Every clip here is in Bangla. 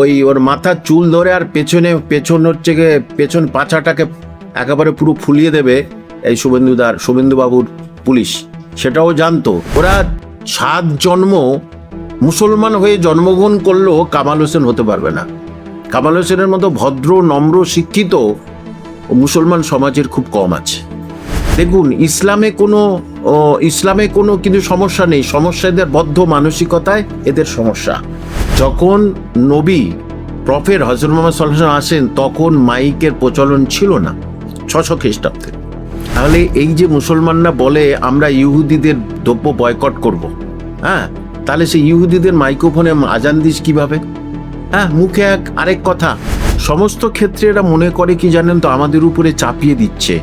ওই ওর মাথার চুল ধরে আর পেছন হচ্ছে গিয়ে পেছন পাছাটাকে একেবারে পুরো ফুলিয়ে দেবে এই শুভেন্দুবাবুর পুলিশ, সেটাও জানতো। ওরা 7 জন্ম মুসলমান হয়ে জন্মগ্রহণ করলেও কামাল হোসেন হতে পারবে না। কামাল হোসেনের মতো ভদ্র নম্র শিক্ষিত মুসলমান সমাজের খুব কম আছে। দেখুন, ইসলামে কোনো কিন্তু সমস্যা নেই, সমস্যা এদের বদ্ধ মানসিকতায় এদের সমস্যা। যখন নবী প্রফেট হযরত মুহাম্মদ সাল্লাল্লাহু আলাইহি ওয়াসাল্লাম আসেন তখন মাইকের প্রচলন ছিল না, 600 খ্রিস্টাব্দে। তাহলে এই যে মুসলমানরা বলে আমরা ইহুদিদের দ্রব্য বয়কট করব, হ্যাঁ, তাহলে সেই ইহুদিদের মাইক্রোফোনে আজান দিস কিভাবে? হ্যাঁ, মুখে আরেক কথা। সমস্ত ক্ষেত্রে এরা মনে করে কি জানেন তো, আমাদের উপরে চাপিয়ে দিচ্ছে।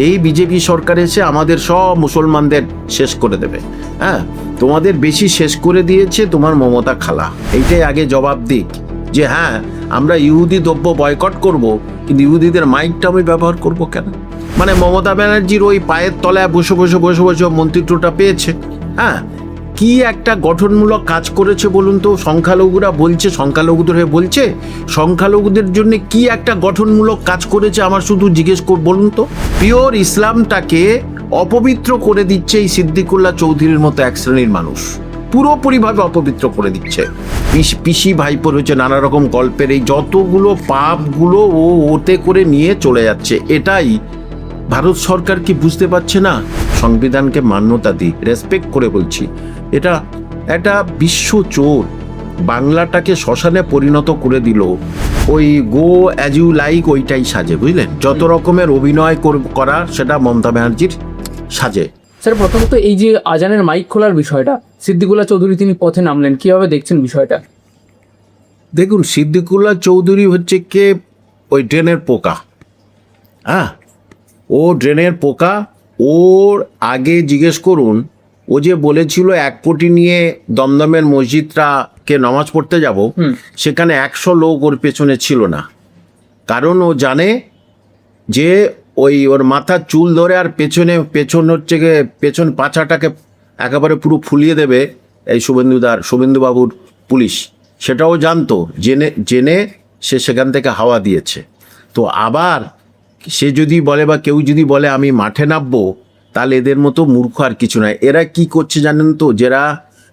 এই বিজেপি সরকার এসে আমাদের সব মুসলমানদের শেষ করে দেবে। হ্যাঁ, তোমাদের বেশি শেষ করে দিয়েছে তোমার মমতা খালা। এইটাই আগে জবাব দিক যে হ্যাঁ, আমরা ইহুদি দ্রব্য বয়কট করব, কিন্তু ইহুদিদের মাইকটা আমি ব্যবহার করব কেন? মানে মমতা ব্যানার্জির ওই পায়ের তলায় বসে মন্ত্রিত্বটা পেয়েছে। হ্যাঁ, কি একটা গঠনমূলক কাজ করেছে বলুন তো? সংখ্যালঘুরা বলছে, সংখ্যালঘুদের হয়ে বলছে, সংখ্যালঘুদের জন্য কি একটা গঠনমূলক কাজ করেছে আমার শুধু জিজ্ঞেস বলুন তো? পিওর ইসলামটাকে অপবিত্র করে দিচ্ছে এই সিদ্দিকুল্লাহ চৌধুরীর মতো এক শ্রেণীর মানুষ, পুরোপুরিভাবে অপবিত্র করে দিচ্ছে। পিসি ভাইপোর হচ্ছে নানা রকম গল্পের এই যতগুলো পাপগুলো ওতে করে নিয়ে চলে যাচ্ছে। এটাই ভারত সরকার কি বুঝতে পারছে না? সংবিধানকে মান্যতা দিই, রেসপেক্ট করে বলছি, এটা একটা বিশ্ব চোর বাংলাটাকে শ্মশানে পরিণত করে দিল। ওই গো অ্যাজ ইউ লাইক ওইটাই সাজে, বুঝলেন? যত রকমের অভিনয় করা সেটা মমতা ব্যানার্জির সাজে। স্যার, প্রথমত এই যে আজানের মাইক খোলার বিষয়টা, সিদ্দিকুল্লাহ চৌধুরী তিনি পথে নামলেন, কিভাবে দেখছেন বিষয়টা? দেখুন, সিদ্দিকুল্লাহ চৌধুরী হচ্ছে কে ওই ড্রেনের পোকা। হ্যাঁ, ও ড্রেনের পোকা। ওর আগে জিজ্ঞেস করুন, ও যে বলেছিল 1 কোটি নিয়ে দমদমের মসজিদটাকে নামাজ পড়তে যাব, সেখানে 100 লোক ওর পেছনে ছিল না। কারণ ও জানে যে ওর মাথার চুল ধরে আর পেছন হচ্ছে গিয়ে পেছন পাছাটাকে একেবারে পুরো ফুলিয়ে দেবে এই শুভেন্দুবাবুর পুলিশ, সেটাও জানতো। জেনে সে সেখান থেকে হাওয়া দিয়েছে। তো আবার সে যদি বলে বা কেউ যদি বলে আমি মাঠে নামবো, তাহলে এদের মতো মূর্খ আর কিছু নয়। এরা কি করছে জানেন তো? যারা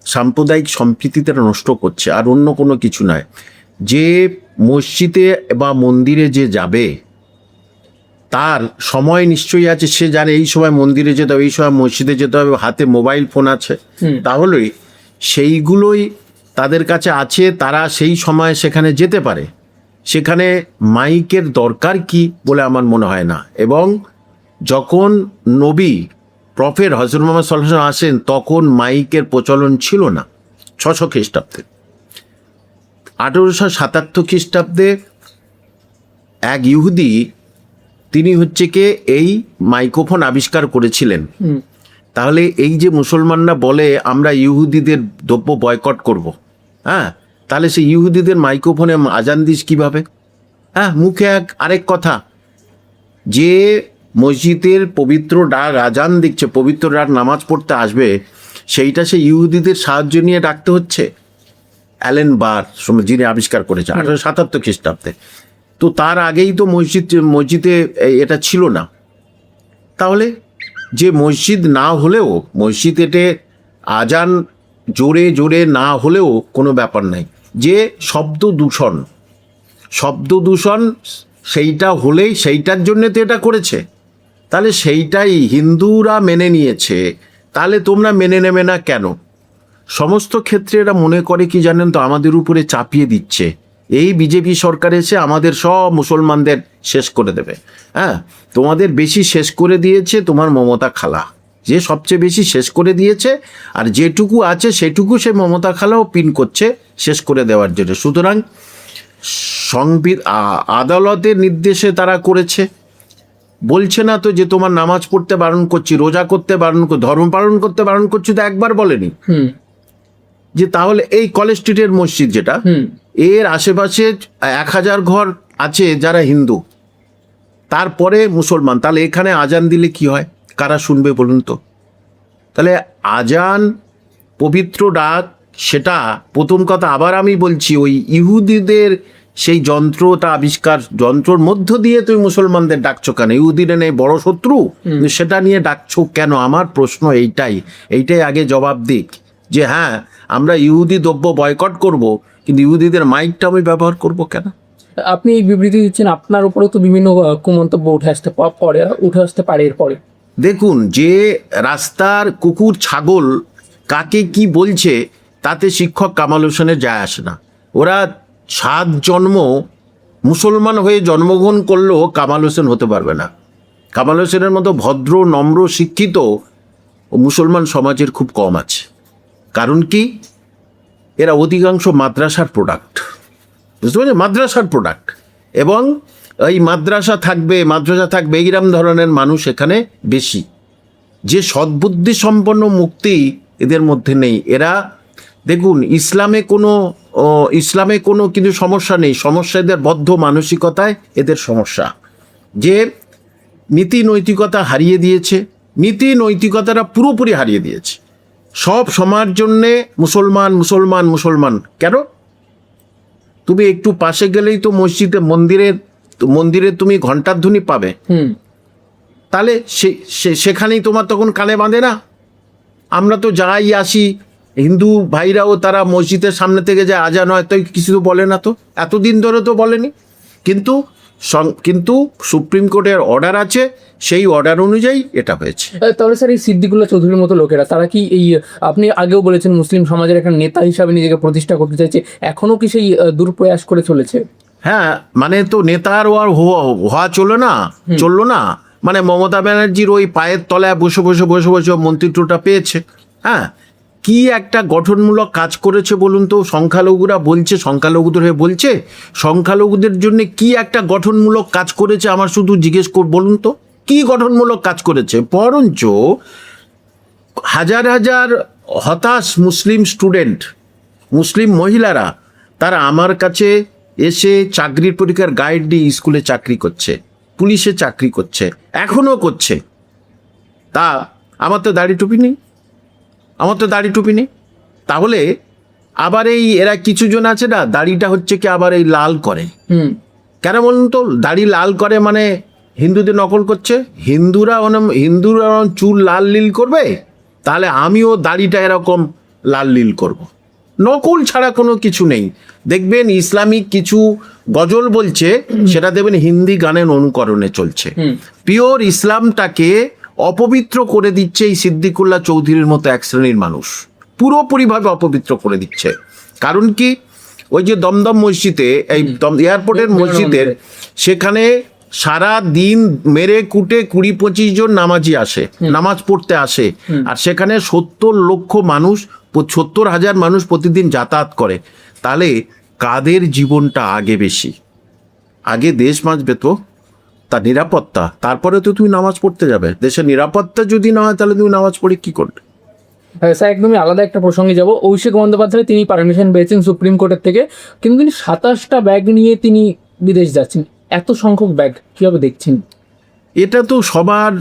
সাম্প্রদায়িক সম্প্রীতিটা নষ্ট করছে, আর অন্য কোনো কিছু নয়। যে মসজিদে বা মন্দিরে যে যাবে তার সময় নিশ্চয়ই আছে, সে জানে এই সময় মন্দিরে যেতে হবে, এই সময় মসজিদে যেতে হবে, হাতে মোবাইল ফোন আছে, তাহলে সেইগুলোই তাদের কাছে আছে, তারা সেই সময় সেখানে যেতে পারে। সেখানে মাইকের দরকার কি বলে আমার মনে হয় না। এবং যখন নবী প্রফেট হযরত মুহাম্মদ সাল্লাল্লাহু আলাইহি ওয়াসাল্লাম আসেন তখন মাইকের প্রচলন ছিল না, 600 খ্রিস্টাব্দে। 1877 খ্রিস্টাব্দে এক ইহুদি, তিনি হচ্ছে কে এই মাইক্রোফোন আবিষ্কার করেছিলেন। তাহলে এই যে মুসলমানরা বলে আমরা ইহুদিদের দ্রব্য বয়কট করব, হ্যাঁ, তাহলে সেই ইহুদিদের মাইক্রোফোনে আজান দিস কিভাবে? হ্যাঁ, মুখে আরেক কথা। যে মসজিদের পবিত্র ডাক আজান দিচ্ছে, পবিত্র ডাক নামাজ পড়তে আসবে, সেইটা সে ইহুদিদের সাহায্য নিয়ে ডাকতে হচ্ছে। অ্যালেন বার যিনি আবিষ্কার করেছে 1877 খ্রিস্টাব্দে। তো তার আগেই তো মসজিদে এটা ছিল না। তাহলে যে মসজিদ না হলেও, মসজিদে আজান জোরে জোরে না হলেও কোনো ব্যাপার নাই, যে শব্দ দূষণ সেইটা হলেই সেইটার জন্য তো এটা করেছে, তাহলে সেইটাই হিন্দুরা মেনে নিয়েছে, তাহলে তোমরা মেনে নেবে না কেন? সমস্ত ক্ষেত্রে এরা মনে করে কি জানেন তো, আমাদের উপরে চাপিয়ে দিচ্ছে। এই বিজেপি সরকার এসে আমাদের সব মুসলমানদের শেষ করে দেবে। হ্যাঁ, তোমাদের বেশি শেষ করে দিয়েছে তোমার মমতা খালা, যে সবচেয়ে বেশি শেষ করে দিয়েছে, আর যেটুকু আছে সেটুকু সে মমতা খালাও পিন করছে শেষ করে দেওয়ার জন্য। সুতরাং আদালতের নির্দেশে তারা করেছে। বলছে না তো যে তোমার নামাজ পড়তে বারণ করছি, রোজা করতে বারণ করছি, ধর্ম পালন করতে বারণ করছি, তো একবার বলেনি যে তাহলে এই কলেজ স্ট্রিটের মসজিদ যেটা, এর আশেপাশে 1000 ঘর আছে যারা হিন্দু, তারপরে মুসলমান, তাহলে এখানে আজান দিলে কি হয়? কারা শুনবে বলুন তো? তাহলে আজান, পবিত্র ডাক, সেটা প্রথম কথা আবার আমি বলছি, ওই ইহুদিদের সেই যন্ত্রটা আবিষ্কার, যন্ত্রর মধ্য দিয়ে তুমি মুসলমানদের ডাকছো কেন? ইহুদিরা নেই বড় শত্রু, সেটা নিয়ে ডাকছো কেন? আমার প্রশ্ন এইটাই আগে জবাব দিক, যে হ্যাঁ আমরা ইহুদি দ্রব্য বয়কট করব, কিন্তু ইহুদিদের মাইকটা আমি ব্যবহার করব কেন? আপনি এই বিবৃতি দিচ্ছেন, আপনার উপরেও তো বিভিন্ন কুমন্তব্য উঠে আসতে পারে এরপরে। দেখুন, যে রাস্তার কুকুর ছাগল কাকে কি বলছে তাতে শিক্ষক কামাল হোসেনের যায় আসে না। ওরা 7 জন্ম মুসলমান হয়ে জন্মগ্রহণ করলেও কামাল হোসেন হতে পারবে না। কামাল হোসেনের মতো ভদ্র নম্র শিক্ষিত ও মুসলমান সমাজের খুব কম আছে। কারণ কি? এরা অধিকাংশ মাদ্রাসার প্রোডাক্ট, বুঝতে পারছেন? মাদ্রাসার প্রোডাক্ট, এবং এই মাদ্রাসা থাকবে এইরকম ধরনের মানুষ এখানে বেশি। যে সদ্বুদ্ধি সম্পন্ন মুক্তি এদের মধ্যে নেই। এরা দেখুন, ইসলামে কোনো কিন্তু সমস্যা নেই, সমস্যা এদের বদ্ধ মানসিকতায় এদের সমস্যা। যে নীতি নৈতিকতা হারিয়ে দিয়েছে, নীতি নৈতিকতাটা পুরোপুরি হারিয়ে দিয়েছে। সব সমাজ জন্যে মুসলমান মুসলমান মুসলমান। কেন? তুমি একটু পাশে গেলেই তো মন্দিরে তুমি ঘণ্টার ধ্বনি পাবে, তাহলে সেখানেই তোমার তখন কানে বাঁধে না? আমরা তো যাই আসি, হিন্দু ভাইরাও তারা মসজিদের সামনে থেকে যায়, আজান হয় তো কিছু তো বলে না, তো এতদিন ধরে তো বলেনি। কিন্তু সুপ্রিম কোর্টের অর্ডার আছে, সেই অর্ডার অনুযায়ী এটা হয়েছে। তাহলে স্যার, এই সিদ্দিকুল্লাহ চৌধুরীর মতো লোকেরা, তারা কি এই, আপনি আগেও বলেছেন মুসলিম সমাজের একটা নেতা হিসাবে নিজেকে প্রতিষ্ঠা করতে চাইছে, এখনো কি সেই দুর্প্রয়াস করে চলেছে? হ্যাঁ, মানে তো নেতার আর হওয়া চললো না। মানে মমতা ব্যানার্জির ওই পায়ের তলায় বসে মন্ত্রিত্বটা পেয়েছে। হ্যাঁ, কি একটা গঠনমূলক কাজ করেছে বলুন তো? সংখ্যালঘুরা বলছে, সংখ্যালঘুদের হয়ে বলছে, সংখ্যালঘুদের জন্য কি একটা গঠনমূলক কাজ করেছে আমার শুধু জিজ্ঞেস বলুন তো, কি গঠনমূলক কাজ করেছে? বরঞ্চ হাজার হাজার হতাশ মুসলিম স্টুডেন্ট, মুসলিম মহিলারা, তারা আমার কাছে এসে চাকরির পরীক্ষার গাইড দিয়ে স্কুলে চাকরি করছে, পুলিশে চাকরি করছে, এখনও করছে। তা আমার তো দাড়ি টুপি নেই। তাহলে আবার এরা কিছু জন আছে না, দাড়িটা হচ্ছে কি আবার এই লাল করে। কেন বলুন তো? দাড়ি লাল করে মানে হিন্দুদের নকল করছে। হিন্দুরা চুল লাল নীল করবে, তাহলে আমিও দাড়িটা এরকম লাল নীল করব। নকল ছাড়া কোনো কিছু নেই। দেখবেন ইসলামিক কিছু গজল বলছে, সেটা দেখবেন হিন্দি গানের অনুকরণে চলছে। পিওর ইসলামটাকে অপবিত্র করে দিচ্ছে এই সিদ্দিকুল্লাহ চৌধুরীর মতো এক শ্রেণীর মানুষ, পুরোপুরিভাবে অপবিত্র করে দিচ্ছে। কারণ কি? ওই যে দমদম মসজিদে, এই এয়ারপোর্টের মসজিদের, সেখানে সারা দিন মেরে কুটে 20-25 জন নামাজি আসে, নামাজ পড়তে আসে, আর সেখানে 70,000 মানুষ প্রতিদিন যাতায়াত করে। তাহলে কাদের জীবনটা আগে বেশি? আগে দেশ বাঁচবে তো, তার নিরাপত্তা, তারপরে তো তুমি নামাজ পড়তে যাবে। দেশের নিরাপত্তা যদি না হয়, তাহলে তুমি নামাজ পড়ে কি করবে? হ্যাঁ স্যার, একদমই আলাদা একটা প্রসঙ্গে যাব। অভিষেক বন্দ্যোপাধ্যায় তিনি পারমিশন পেয়েছেন সুপ্রিম কোর্টের থেকে, কিন্তু তিনি 27টা ব্যাগ নিয়ে তিনি বিদেশ যাচ্ছেন। এত সংখ্যক ব্যাগ কিভাবে দেখছেন? এটা তো সবার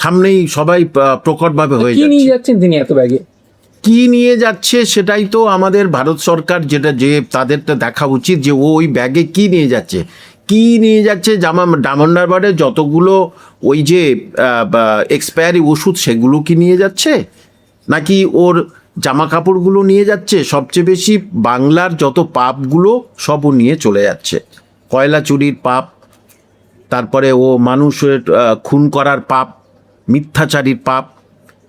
সামনেই সবাই প্রকটভাবে হয়ে কি নিয়ে যাচ্ছে। যাচ্ছেন তিনি এত ব্যাগে? কি নিয়ে যাচ্ছে সেটাই তো আমাদের ভারত সরকার, যে তাদেরটা দেখা উচিত যে ওই ব্যাগে কি নিয়ে যাচ্ছে। ডায়মন্ডারবারে যতগুলো ওই যে এক্সপায়ারি ওষুধ, সেগুলো কি নিয়ে যাচ্ছে, নাকি ওর জামা কাপড়গুলো নিয়ে যাচ্ছে? সবচেয়ে বেশি বাংলার যত পাপগুলো সবও নিয়ে চলে যাচ্ছে। কয়লা চুরির পাপ, তারপরে ও মানুষের খুন করার পাপ, মিথ্যাচারীর পাপ,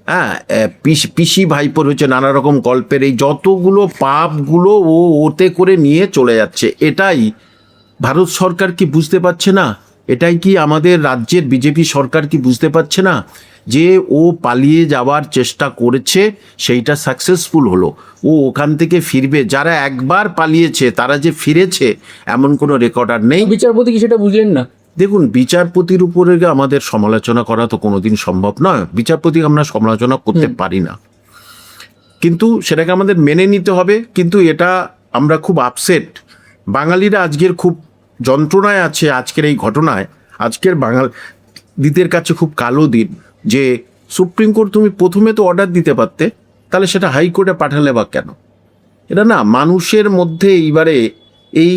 হ্যাঁ, পিসি ভাইপোর হচ্ছে নানা রকম গল্পের এই যতগুলো পাপগুলো ওতে করে নিয়ে চলে যাচ্ছে। এটাই ভারত সরকার কি বুঝতে পারছে না? এটাই কি আমাদের রাজ্যের বিজেপি সরকার কি বুঝতে পারছে না যে ও পালিয়ে যাওয়ার চেষ্টা করেছে, সেইটা সাকসেসফুল হলো, ও ওখান থেকে ফিরবে? যারা একবার পালিয়েছে তারা যে ফিরেছে এমন কোনো রেকর্ড আর নেই। বিচারপতি কি সেটা বুঝলেন না? দেখুন, বিচারপতির উপরে আমাদের সমালোচনা করা তো কোনোদিন সম্ভব নয়। বিচারপতি আমরা সমালোচনা করতে পারি না, কিন্তু সেটাকে আমাদের মেনে নিতে হবে। কিন্তু এটা আমরা খুব আপসেট, বাঙালিরা আজকের খুব যন্ত্রণায় আছে আজকের এই ঘটনায়। আজকের বাঙালিদের কাছে খুব কালো দিন যে সুপ্রিম কোর্ট, তুমি প্রথমে তো অর্ডার দিতে পারতে, তাহলে সেটা হাইকোর্টে পাঠালে বা কেন? এটা না মানুষের মধ্যে এইবারে এই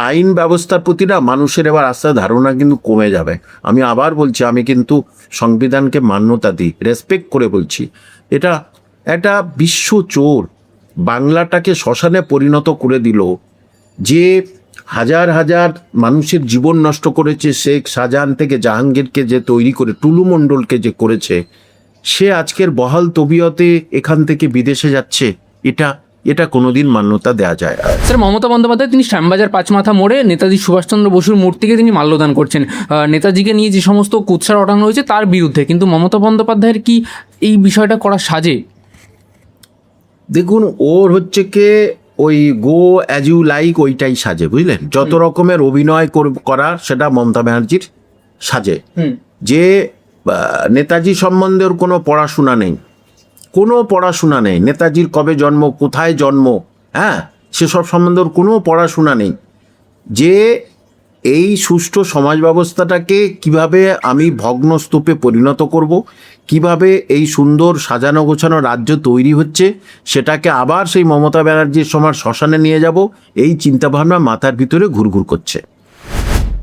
আইন ব্যবস্থার প্রতি না মানুষের এবার আস্থা ধারণা কিন্তু কমে যাবে। আমি আবার বলছি, আমি কিন্তু সংবিধানকে মান্যতা দিই, রেসপেক্ট করে বলছি। এটা একটা বিশ্ব চোর বাংলাটাকে শ্মশানে পরিণত করে দিল, যে হাজার হাজার মানুষের জীবন নষ্ট করেছে, শেখ শাহজাহান থেকে জাহাঙ্গীরকে যে তৈরি করে, টুলু মণ্ডলকে যে করেছে, সে আজকের বহাল তবিয়তে এখান থেকে বিদেশে যাচ্ছে। এটা কোনোদিন মান্যতা দেওয়া যায় না। স্যার, মমতা বন্দ্যোপাধ্যায় তিনি শ্যামবাজার পাঁচমাথা মোড়ে নেতাজি সুভাষচন্দ্র বসুর মূর্তিকে তিনি মাল্যদান করছেন, নেতাজিকে নিয়ে যে সমস্ত কুৎসা রটানো হয়েছে তার বিরুদ্ধে, কিন্তু মমতা বন্দ্যোপাধ্যায়ের কি এই বিষয়টা করা সাজে? দেখুন, ওর হচ্ছে কে ওই গো অ্যাজ ইউ লাইক ওইটাই সাজে, বুঝলেন? যত রকমের অভিনয় করা সেটা মমতা ব্যানার্জির সাজে। যে নেতাজি সম্বন্ধে ওর কোনো পড়াশোনা নেই, কোনো পড়াশোনা নেই। নেতাজির কবে জন্ম, কোথায় জন্ম, হ্যাঁ, সেসব সম্বন্ধে ওর কোনো পড়াশোনা নেই। যে এই সুষ্ঠু সমাজ ব্যবস্থাটাকে কিভাবে আমি ভগ্নস্তূপে পরিণত করব, কিভাবে এই সুন্দর সাজানো গোছানো রাজ্য তৈরি হচ্ছে সেটাকে আবার সেই মমতা ব্যানার্জির সময় শ্মশানে নিয়ে যাব, এই চিন্তাভাবনা মাথার ভিতরে ঘুরঘুর করছে।